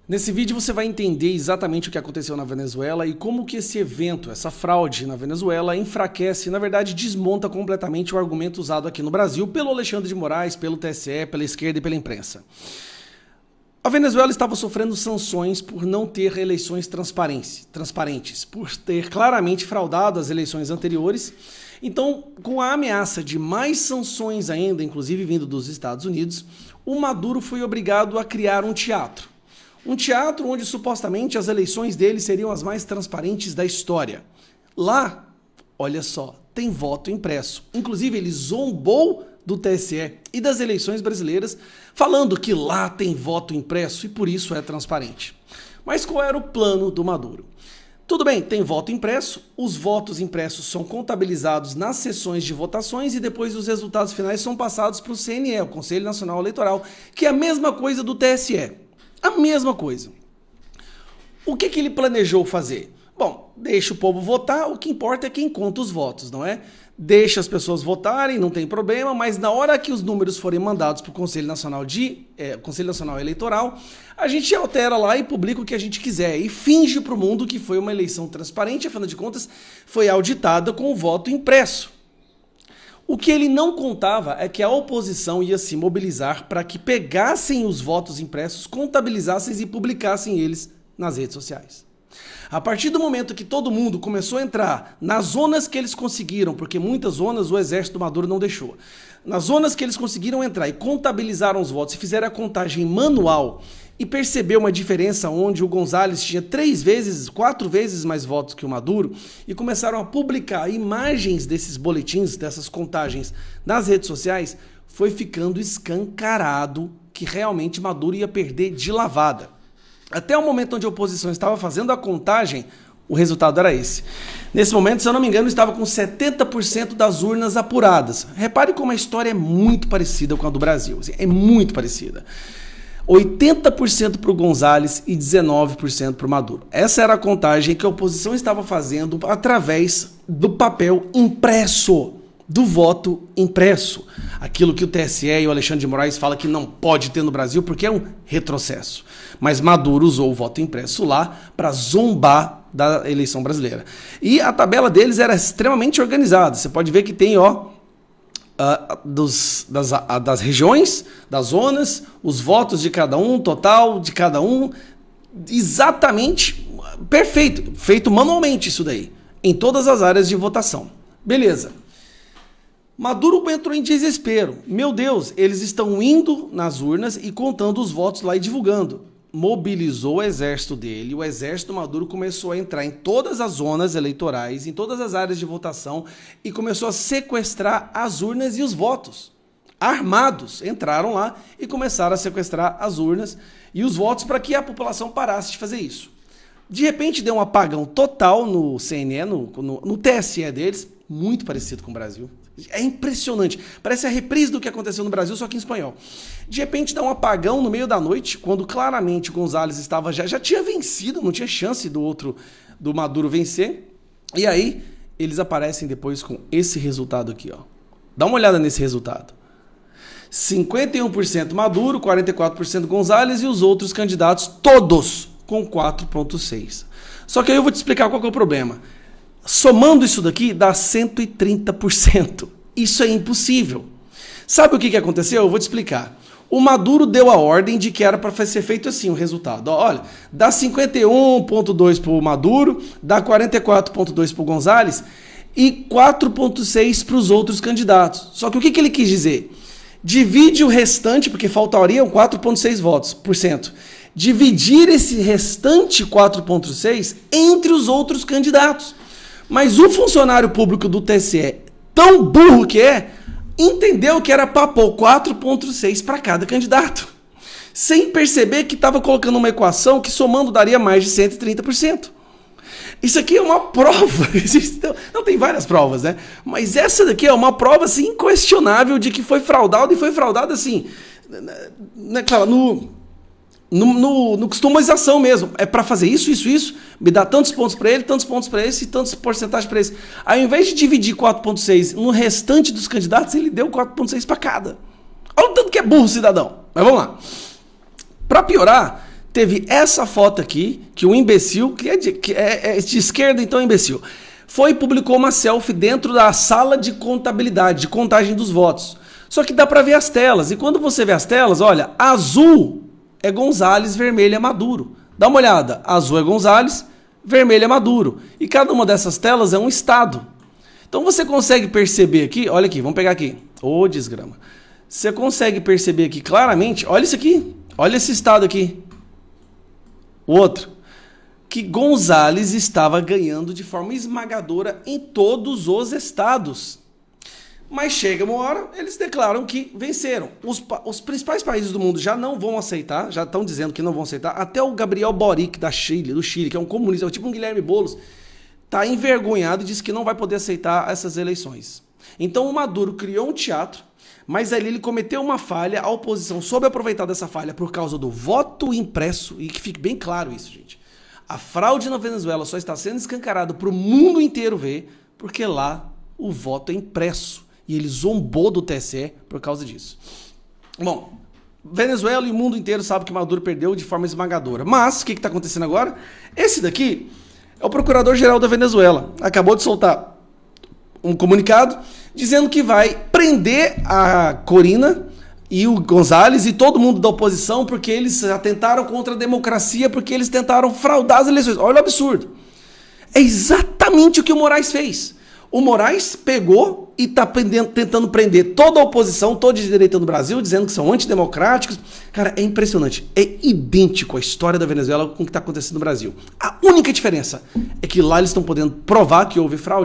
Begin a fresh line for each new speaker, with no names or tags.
Nesse vídeo você vai entender exatamente o que aconteceu na Venezuela e como que esse evento, essa fraude na Venezuela, enfraquece, na verdade desmonta completamente o argumento usado aqui no Brasil pelo Alexandre de Moraes, pelo TSE, pela esquerda e pela imprensa. A Venezuela estava sofrendo sanções por não ter eleições transparentes, por ter claramente fraudado as eleições anteriores. Então, com a ameaça de mais sanções ainda, inclusive vindo dos Estados Unidos, o Maduro foi obrigado a criar um teatro. Um teatro onde supostamente as eleições dele seriam as mais transparentes da história. Lá, olha só, tem voto impresso. Inclusive, ele zombou do TSE e das eleições brasileiras, falando que lá tem voto impresso e por isso é transparente. Mas qual era o plano do Maduro? Tudo bem, tem voto impresso, os votos impressos são contabilizados nas sessões de votações e depois os resultados finais são passados para o CNE, o Conselho Nacional Eleitoral, que é a mesma coisa do TSE. A mesma coisa. O que ele planejou fazer? Bom, deixa o povo votar, o que importa é quem conta os votos, não é? Deixa as pessoas votarem, não tem problema, mas na hora que os números forem mandados para o Conselho Nacional Eleitoral, a gente altera lá e publica o que a gente quiser e finge para o mundo que foi uma eleição transparente, afinal de contas, foi auditada com o voto impresso. O que ele não contava é que a oposição ia se mobilizar para que pegassem os votos impressos, contabilizassem e publicassem eles nas redes sociais. A partir do momento que todo mundo começou a entrar nas zonas que eles conseguiram, porque muitas zonas o exército do Maduro não deixou, nas zonas que eles conseguiram entrar e contabilizaram os votos e fizeram a contagem manual e percebeu uma diferença onde o González tinha 4 vezes mais votos que o Maduro e começaram a publicar imagens desses boletins, dessas contagens nas redes sociais, foi ficando escancarado que realmente Maduro ia perder de lavada. Até o momento onde a oposição estava fazendo a contagem, o resultado era esse. Nesse momento, se eu não me engano, estava com 70% das urnas apuradas. Repare como a história é muito parecida com a do Brasil. É muito parecida. 80% para o González e 19% para o Maduro. Essa era a contagem que a oposição estava fazendo através do papel impresso, do voto impresso. Aquilo que o TSE e o Alexandre de Moraes falam que não pode ter no Brasil porque é um retrocesso. Mas Maduro usou o voto impresso lá para zombar da eleição brasileira. E a tabela deles era extremamente organizada. Você pode ver que tem, das regiões, das zonas, os votos de cada um, total de cada um, exatamente perfeito, feito manualmente isso daí, em todas as áreas de votação. Beleza. Maduro entrou em desespero. Meu Deus, eles estão indo nas urnas e contando os votos lá e divulgando. Mobilizou o exército dele, o exército Maduro começou a entrar em todas as zonas eleitorais, em todas as áreas de votação e começou a sequestrar as urnas e os votos. Armados entraram lá e começaram a sequestrar as urnas e os votos para que a população parasse de fazer isso. De repente deu um apagão total no CNE, no TSE deles, muito parecido com o Brasil. É impressionante. Parece a reprise do que aconteceu no Brasil, só que em espanhol. De repente dá um apagão no meio da noite, quando claramente o González estava já tinha vencido, não tinha chance do Maduro vencer. E aí eles aparecem depois com esse resultado aqui, ó. Dá uma olhada nesse resultado. 51% Maduro, 44% González e os outros candidatos todos com 4,6%. Só que aí eu vou te explicar qual que é o problema. Somando isso daqui, dá 130%. Isso é impossível. Sabe o que aconteceu? Eu vou te explicar. O Maduro deu a ordem de que era para ser feito assim o resultado. Olha, dá 51,2% para o Maduro, dá 44,2% para o González e 4,6% para os outros candidatos. Só que o que ele quis dizer? Divide o restante, porque faltariam 4,6 votos por cento. Dividir esse restante 4,6 entre os outros candidatos. Mas o funcionário público do TSE, tão burro que é, entendeu que era para pôr 4,6 para cada candidato, sem perceber que estava colocando uma equação que somando daria mais de 130%. Isso aqui é uma prova, não tem várias provas, né? Mas essa daqui é uma prova assim, inquestionável de que foi fraudado e foi fraudado assim, no customização mesmo. É para fazer isso, me dá tantos pontos para ele, tantos pontos para esse e tantos porcentagens para esse. Ao invés de dividir 4,6 no restante dos candidatos, ele deu 4,6 para cada. Olha o tanto que é burro o cidadão. Mas vamos lá. Para piorar, teve essa foto aqui, que o imbecil, que é de esquerda, então é imbecil, foi e publicou uma selfie dentro da sala de contabilidade, de contagem dos votos. Só que dá para ver as telas, e quando você vê as telas, olha, azul é Gonzalez, vermelho é Maduro. Dá uma olhada, azul é Gonzalez, vermelho é Maduro. E cada uma dessas telas é um estado. Então você consegue perceber aqui, olha aqui, vamos pegar aqui, ô desgrama. Você consegue perceber aqui claramente, olha isso aqui, olha esse estado aqui. O outro, que Gonzalez estava ganhando de forma esmagadora em todos os estados. Mas chega uma hora, eles declaram que venceram. Os principais países do mundo já não vão aceitar, já estão dizendo que não vão aceitar. Até o Gabriel Boric, do Chile, que é um comunista, tipo um Guilherme Boulos, está envergonhado e disse que não vai poder aceitar essas eleições. Então o Maduro criou um teatro, mas ali ele cometeu uma falha, a oposição soube aproveitar dessa falha por causa do voto impresso, e que fique bem claro isso, gente. A fraude na Venezuela só está sendo escancarada para o mundo inteiro ver, porque lá o voto é impresso. E ele zombou do TSE por causa disso. Bom, Venezuela e o mundo inteiro sabe que Maduro perdeu de forma esmagadora. Mas, o que está acontecendo agora? Esse daqui é o procurador-geral da Venezuela. Acabou de soltar um comunicado dizendo que vai prender a Corina e o Gonzalez e todo mundo da oposição porque eles atentaram contra a democracia, porque eles tentaram fraudar as eleições. Olha o absurdo. É exatamente o que o Moraes fez. O Moraes pegou e está tentando prender toda a oposição, toda a direita do Brasil, dizendo que são antidemocráticos. Cara, é impressionante. É idêntico a história da Venezuela com o que está acontecendo no Brasil. A única diferença é que lá eles estão podendo provar que houve fraude.